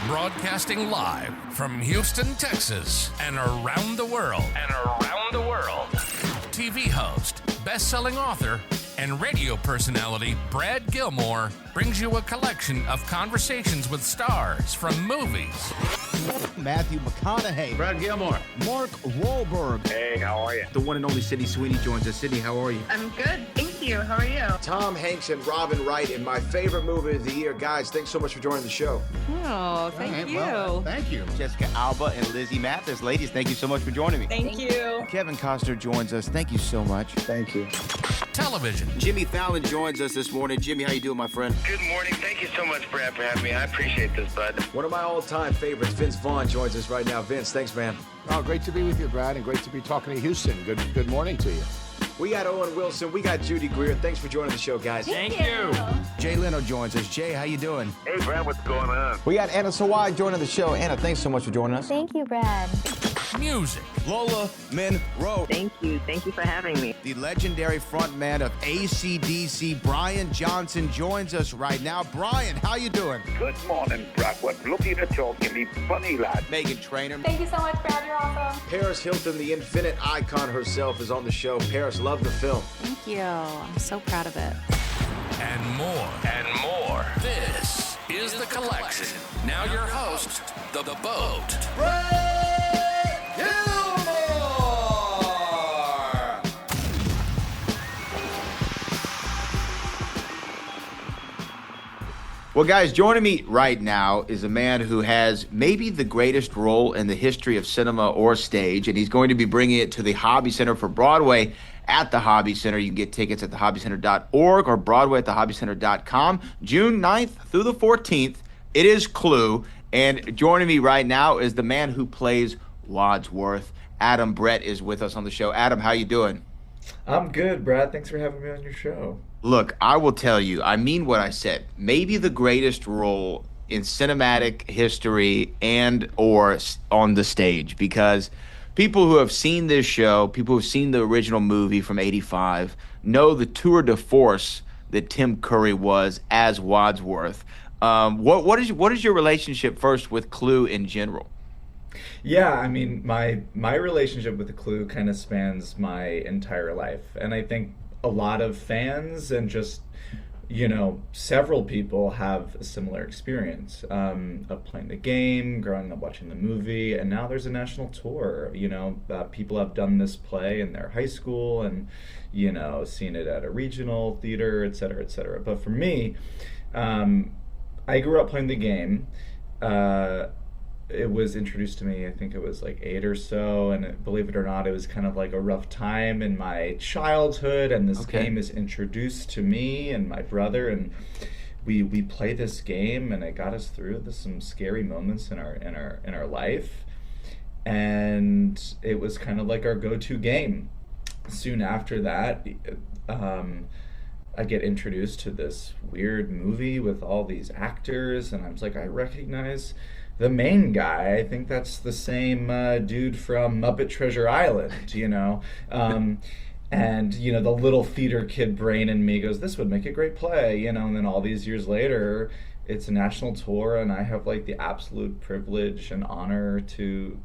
Broadcasting live from Houston, Texas, and around the world. TV host, best-selling author, and radio personality Brad Gilmore brings you a collection of conversations with stars from movies. Matthew McConaughey. Brad Gilmore. Mark Wahlberg. Hey, how are you? The one and only Sydney Sweeney joins us. Sydney, how are you? I'm good, thank you. How are you? Tom Hanks and Robin Wright in my favorite movie of the year. Guys, thanks so much for joining the show. Oh, thank you. Well, thank you. Jessica Alba and Lizzie Mathis. Ladies, thank you so much for joining me. Thank you. Kevin Costner joins us. Thank you so much. Thank you. Television. Jimmy Fallon joins us this morning. Jimmy, how you doing, my friend? Good morning. Thank you so much, Brad, for having me. I appreciate this, bud. One of my all-time favorites, Vince Vaughn, joins us right now. Vince, thanks, man. Oh, great to be with you, Brad, and great to be talking to Houston. Good morning to you. We got Owen Wilson. We got Judy Greer. Thanks for joining the show, guys. Thank you. Jay Leno joins us. Jay, how you doing? Hey, Brad, what's going on? We got Anna Sawai joining the show. Anna, thanks so much for joining us. Thank you, Brad. Music. Lola Monroe. Thank you. Thank you for having me. The legendary frontman of AC/DC, Brian Johnson, joins us right now. Brian, how you doing? Good morning, Brad. What looking to talk to me funny, lad. Megan Trainor. Thank you so much, Brad. You're awesome. Paris Hilton, the infinite icon herself, is on the show. Paris, love the film. Thank you. I'm so proud of it. And more. This is The Collection. Now your host, The Boat. Brad Gilmore! Well, guys, joining me right now is a man who has maybe the greatest role in the history of cinema or stage, and he's going to be bringing it to the Hobby Center for Broadway at the Hobby Center. You can get tickets at thehobbycenter.org or Broadway at thehobbycenter.com. June 9th through the 14th, it is Clue, and joining me right now is the man who plays Wadsworth. Adam Brett is with us on the show. Adam, how you doing? I'm good, Brad. Thanks for having me on your show. Look, I will tell you, I mean what I said. Maybe the greatest role in cinematic history and or on the stage, because people who have seen this show, people who have seen the original movie from '85, know the tour de force that Tim Curry was as Wadsworth. What is your relationship first with Clue in general? Yeah, I mean, my relationship with the Clue kind of spans my entire life, and I think a lot of fans and just, several people have a similar experience of playing the game, growing up watching the movie, and now there's a national tour. People have done this play in their high school and, seen it at a regional theater, et cetera, et cetera. But for me, I grew up playing the game. It was introduced to me, I think it was like 8 or so, and believe it or not, it was kind of like a rough time in my childhood, and this game is introduced to me and my brother, and we play this game, and it got us through some scary moments in our life, and it was kind of like our go-to game. Soon after that, I get introduced to this weird movie with all these actors, and I was like, I recognize the main guy. I think that's the same dude from Muppet Treasure Island, and the little theater kid brain in me goes, this would make a great play, and then all these years later, it's a national tour, and I have like the absolute privilege and honor to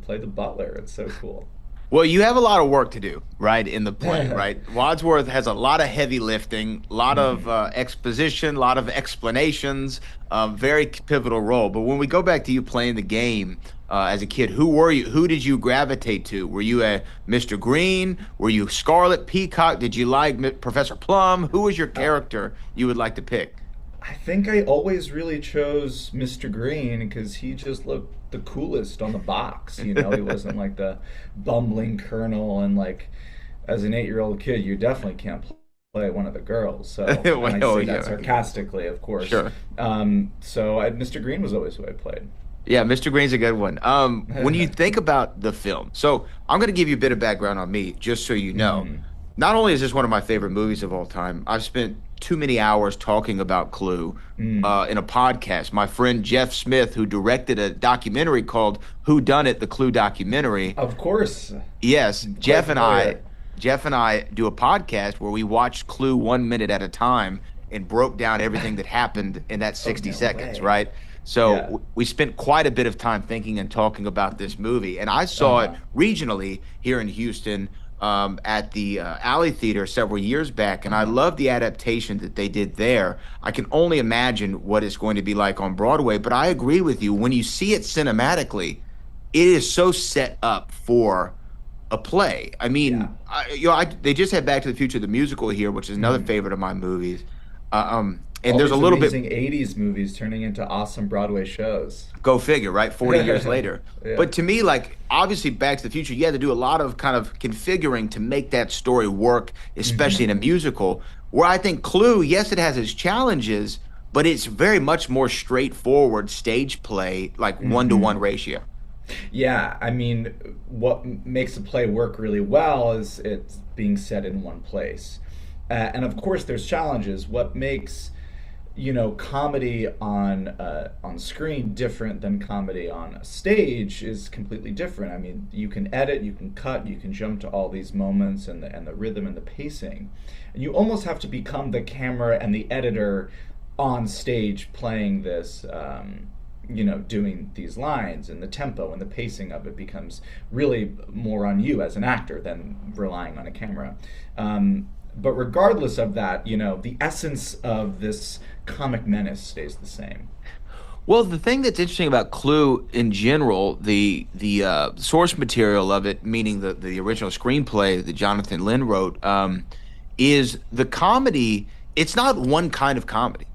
play the butler. It's so cool. Well, you have a lot of work to do, right, in the play, right? Wadsworth has a lot of heavy lifting, a lot of exposition, a lot of explanations, very pivotal role. But when we go back to you playing the game as a kid, who were you? Who did you gravitate to? Were you a Mr. Green? Were you Scarlet Peacock? Did you like Professor Plum? Who was your character you would like to pick? I think I always really chose Mr. Green because he just looked the coolest on the box. He wasn't like the bumbling colonel, and like as an 8-year-old kid, you definitely can't play one of the girls. So and I say that sarcastically, of course. Sure. Mr. Green was always who I played. Yeah, Mr. Green's a good one. When you think about the film, so I'm going to give you a bit of background on me, just so you know. Not only is this one of my favorite movies of all time, I've spent too many hours talking about Clue in a podcast. My friend Jeff Smith, who directed a documentary called Who Done It, the Clue documentary. Of course. Yes, Jeff and I do a podcast where we watched Clue 1 minute at a time and broke down everything that happened in that 60 seconds, right? So we spent quite a bit of time thinking and talking about this movie. And I saw it regionally here in Houston at the Alley Theater several years back. And I love the adaptation that they did there. I can only imagine what it's going to be like on Broadway. But I agree with you. When you see it cinematically, it is so set up for a play. I mean, they just had Back to the Future, the musical here, which is another favorite of my movies. And all there's a little amazing bit 80s movies turning into awesome Broadway shows. Go figure, right? 40 years later. Yeah. But to me, like, obviously Back to the Future, you had to do a lot of kind of configuring to make that story work, especially in a musical. Where I think Clue, yes, it has its challenges, but it's very much more straightforward stage play, like 1-to-1 ratio. Yeah, I mean, what makes a play work really well is it's being set in one place. And of course there's challenges. What makes comedy on screen different than comedy on a stage is completely different. I mean, you can edit, you can cut, you can jump to all these moments and the rhythm and the pacing. And you almost have to become the camera and the editor on stage playing this, doing these lines, and the tempo and the pacing of it becomes really more on you as an actor than relying on a camera. But regardless of that, the essence of this comic menace stays the same. Well, the thing that's interesting about Clue in general, the source material of it, meaning the original screenplay that Jonathan Lynn wrote, is the comedy. It's not one kind of comedy,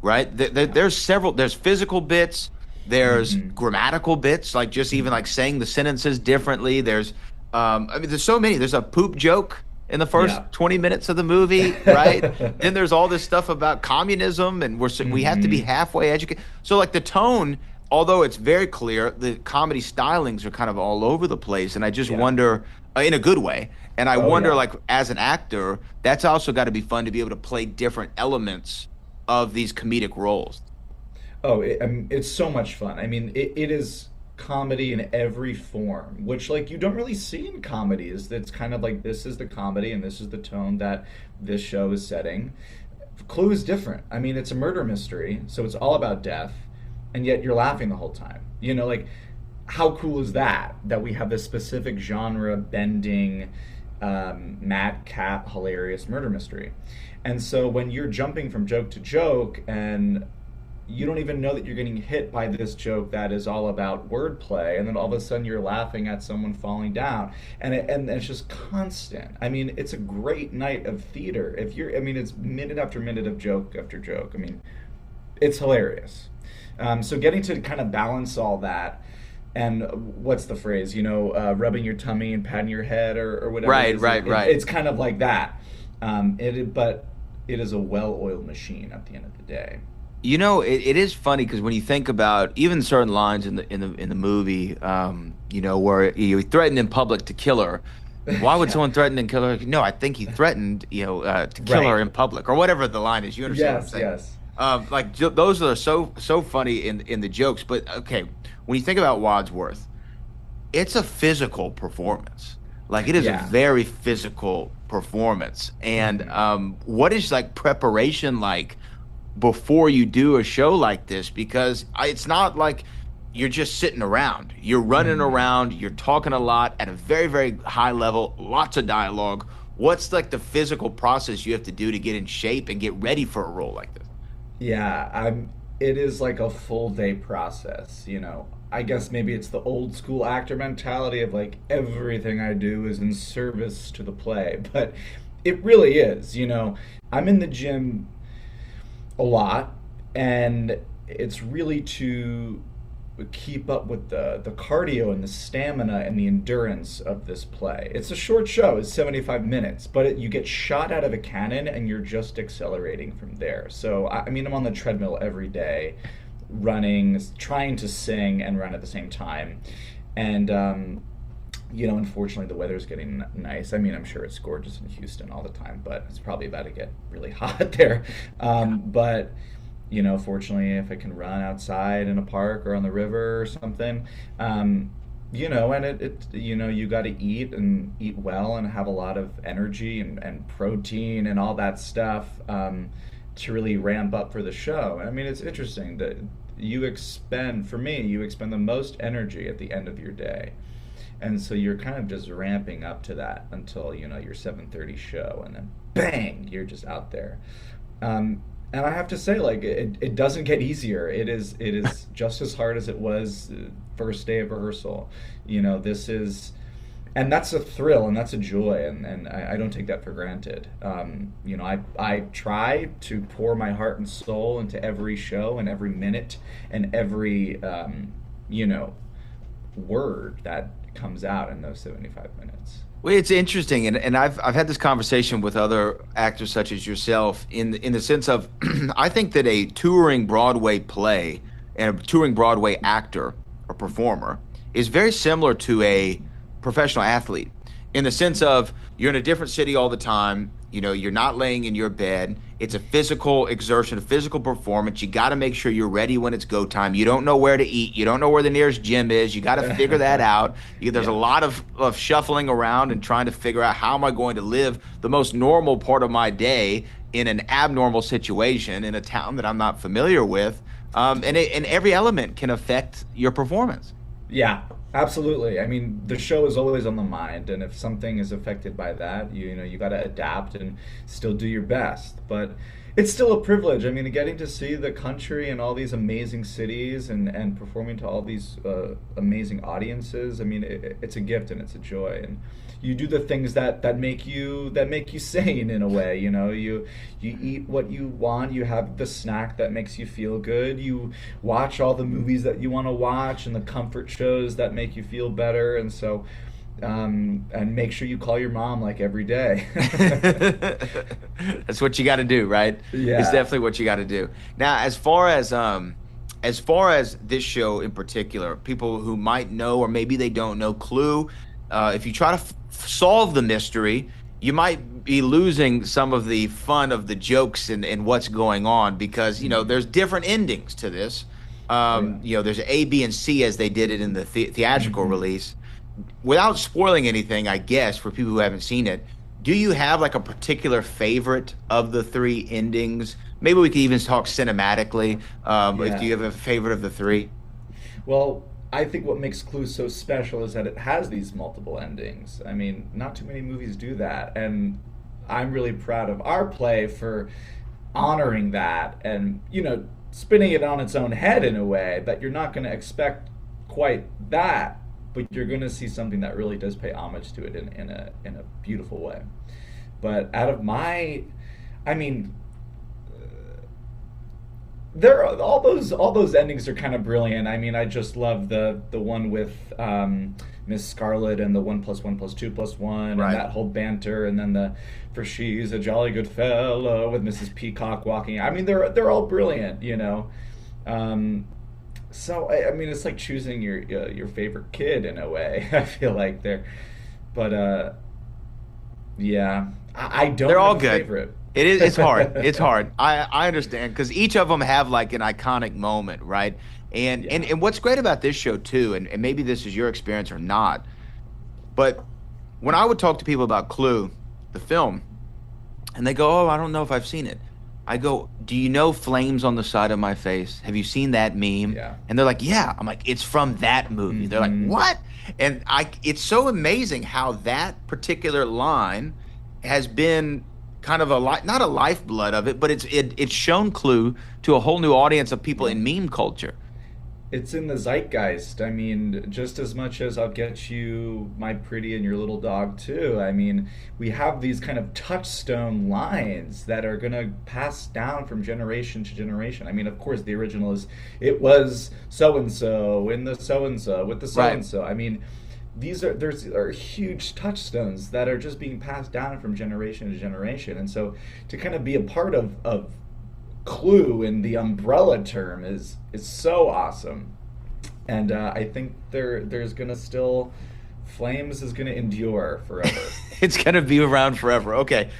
right? There's several. There's physical bits. There's grammatical bits, like just even like saying the sentences differently. There's, there's so many. There's a poop joke in the first 20 minutes of the movie, right? Then there's all this stuff about communism, and we have to be halfway educated. So like the tone, although it's very clear, the comedy stylings are kind of all over the place, and I just wonder, in a good way, and I wonder, like, as an actor, that's also got to be fun to be able to play different elements of these comedic roles. Oh, it's so much fun. I mean, it is comedy in every form, which like you don't really see in comedies. It's kind of like, this is the comedy and this is the tone that this show is setting. Clue is different. I mean, it's a murder mystery, so it's all about death, and yet you're laughing the whole time. Like, how cool is that we have this specific genre bending madcap hilarious murder mystery. And so when you're jumping from joke to joke and you don't even know that you're getting hit by this joke that is all about wordplay, and then all of a sudden you're laughing at someone falling down, and it's just constant. I mean, it's a great night of theater. It's minute after minute of joke after joke. I mean, it's hilarious. So getting to kind of balance all that, and what's the phrase? Rubbing your tummy and patting your head or whatever. Right. It's kind of like that. But it is a well-oiled machine at the end of the day. It is funny because when you think about even certain lines in the movie, where he threatened in public to kill her. Why would someone threaten and kill her? No, I think he threatened, to kill her in public, or whatever the line is. You understand what I'm saying? Yes. Those are so funny in the jokes. But okay, when you think about Wadsworth, it's a physical performance. Like, it is a very physical performance. And what is like preparation like before you do a show like this? Because it's not like you're just sitting around. You're running around, you're talking a lot at a very, very high level, lots of dialogue. What's like the physical process you have to do to get in shape and get ready for a role like this? Yeah, it is like a full day process, I guess maybe it's the old school actor mentality of like, everything I do is in service to the play, but it really is. I'm in the gym a lot, and it's really to keep up with the cardio and the stamina and the endurance of this play. It's a short show, it's 75 minutes, but you get shot out of a cannon and you're just accelerating from there. So I'm on the treadmill every day, running, trying to sing and run at the same time. And unfortunately the weather's getting nice. I'm sure it's gorgeous in Houston all the time, but it's probably about to get really hot there. But fortunately, if I can run outside in a park or on the river or something, and you got to eat and eat well and have a lot of energy and protein and all that stuff to really ramp up for the show. It's interesting that you expend the most energy at the end of your day. And so you're kind of just ramping up to that until, your 7:30 show, and then bang, you're just out there. And I have to say, like, it doesn't get easier. It is just as hard as it was first day of rehearsal. And that's a thrill and that's a joy, and I don't take that for granted. I try to pour my heart and soul into every show and every minute and every word that comes out in those 75 minutes. Well, it's interesting, and I've had this conversation with other actors such as yourself in the sense of I think that a touring Broadway play and a touring Broadway actor or performer is very similar to a professional athlete in the sense of you're in a different city all the time. You're not laying in your bed. It's a physical exertion, a physical performance. You got to make sure you're ready when it's go time. You don't know where to eat. You don't know where the nearest gym is. You got to figure that out. There's a lot of shuffling around and trying to figure out how am I going to live the most normal part of my day in an abnormal situation in a town that I'm not familiar with. And every element can affect your performance. Yeah, absolutely. I mean, the show is always on the mind, and if something is affected by that, you got to adapt and still do your best. But it's still a privilege. I mean, getting to see the country and all these amazing cities and performing to all these amazing audiences. I mean, it's a gift and it's a joy. And you do the things that make you sane in a way. You eat what you want. You have the snack that makes you feel good. You watch all the movies that you want to watch and the comfort shows that make you feel better. And so, and make sure you call your mom like every day. That's what you got to do, right? Yeah, it's definitely what you got to do. Now, as far as this show in particular, people who might know or maybe they don't know, Clue. If you try to solve the mystery, you might be losing some of the fun of the jokes and what's going on because, there's different endings to this. There's A, B, and C as they did it in the theatrical release. Without spoiling anything, I guess, for people who haven't seen it, do you have like a particular favorite of the three endings? Maybe we could even talk cinematically. Do you have a favorite of the three? Well, I think what makes Clue so special is that it has these multiple endings. I mean, not too many movies do that, and I'm really proud of our play for honoring that and, spinning it on its own head in a way that you're not going to expect quite that, but you're going to see something that really does pay homage to it in a beautiful way. But out of there are all those endings are kind of brilliant. I mean, I just love the one with Miss Scarlet and the 1 + 1 + 2 + 1 right. And that whole banter, and then for she's a jolly good fellow with Mrs. Peacock walking. I mean, they're all brilliant, So I mean, it's like choosing your favorite kid in a way. I feel like yeah, I don't. They're all have a good. Favorite. It is. It's hard. It's hard. I understand because each of them have like an iconic moment, right? And what's great about this show too, and maybe this is your experience or not, but when I would talk to people about Clue, the film, and they go, "Oh, I don't know if I've seen it." I go, "Do you know flames on the side of my face? Have you seen that meme?" Yeah. And they're like, "Yeah." I'm like, "It's from that movie." They're like, "What?" And it's so amazing how that particular line has been kind of not a lifeblood of it, but it's shown Clue to a whole new audience of people in meme culture. It's in the zeitgeist. I mean, just as much as I'll get you my pretty and your little dog too. I mean, we have these kind of touchstone lines that are going to pass down from generation to generation. I mean, of course, the original is, it was so-and-so in the so-and-so with the so-and-so. Right. I mean, there's huge touchstones that are just being passed down from generation to generation. And so to kind of be a part of Clue in the umbrella term is so awesome. And I think there's gonna still, Flames is gonna endure forever. It's gonna be around forever. Okay,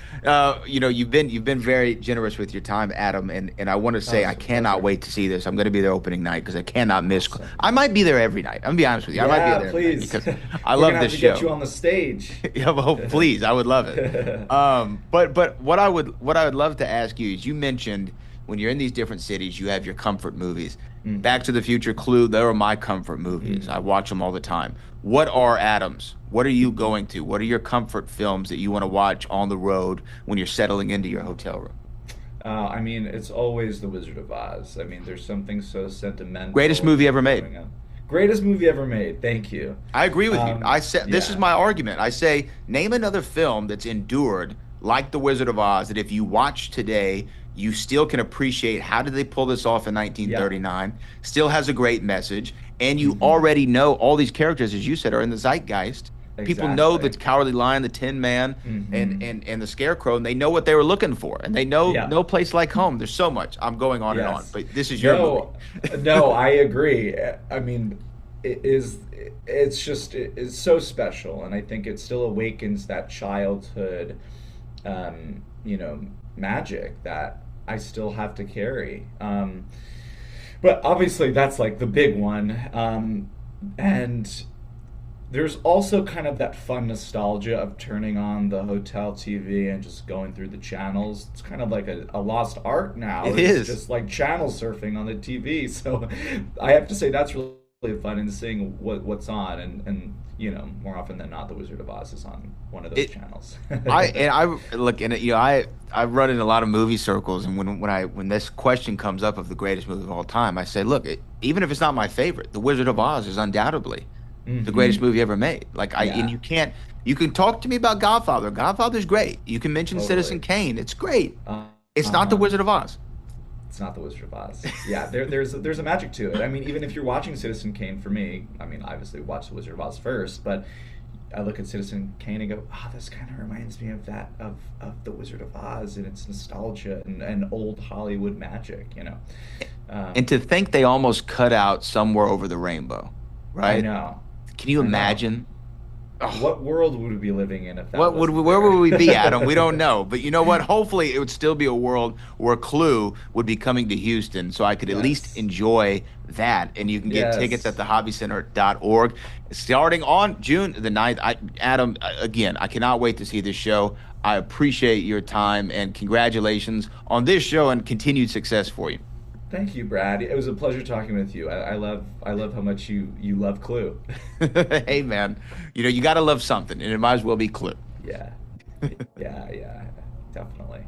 you've been very generous with your time, Adam, and I want to say I cannot wait to see this. I'm gonna be there opening night because I cannot miss. I might be there every night. I'm gonna be honest with you. I might be there please. Because I love this show. Get you on the stage. Yeah, well, please, I would love it. But what I would love to ask you is, you mentioned when you're in these different cities, you have your comfort movies. Back to the Future, Clue, they are my comfort movies. I watch them all the time. What are Adams? What are you going to? What are your comfort films that you want to watch on the road when you're settling into your hotel room? I mean, it's always The Wizard of Oz. I mean, there's something so sentimental. Greatest movie ever made. Greatest movie ever made. Thank you. I agree with you. I said this is my argument. I say name another film that's endured like The Wizard of Oz that if you watch today, you still can appreciate how did they pull this off in 1939. Still has a great message, and you already know all these characters, as you said, are in the zeitgeist. People know the Cowardly Lion, the Tin Man, and the Scarecrow, and they know what they were looking for, and they know No Place Like Home. There's so much. I'm going on and on, but this is your movie. No, I agree. I mean, it's so special, and I think it still awakens that childhood, magic that I still have to carry. But obviously, that's like the big one, and there's also kind of that fun nostalgia of turning on the hotel TV and just going through the channels. It's kind of like a lost art now. It's just like channel surfing on the TV. So I have to say that's really fun, and seeing what's on, and more often than not, The Wizard of Oz is on one of those channels. I've run in a lot of movie circles, and when this question comes up of the greatest movie of all time, I say, look, even if it's not my favorite, The Wizard of Oz is undoubtedly the greatest movie ever made. And you can talk to me about Godfather. Godfather's great. You can mention Citizen Kane. It's great. It's not The Wizard of Oz. It's not The Wizard of Oz. Yeah, there's a magic to it. I mean, even if you're watching Citizen Kane, for me, I mean, obviously watch The Wizard of Oz first, but I look at Citizen Kane and go, this kind of reminds me of that, of The Wizard of Oz, and its nostalgia and old Hollywood magic, And to think they almost cut out Somewhere Over the Rainbow, right? I know. Can you imagine? What world would we be living in if that where would we be, Adam? We don't know. But you know what? Hopefully it would still be a world where Clue would be coming to Houston, so I could at least enjoy that. And you can get tickets at thehobbycenter.org. Starting on June the 9th. Adam, again, I cannot wait to see this show. I appreciate your time, and congratulations on this show and continued success for you. Thank you, Brad. It was a pleasure talking with you. I love how much you love Clue. Hey, man, you got to love something, and it might as well be Clue. Yeah, definitely.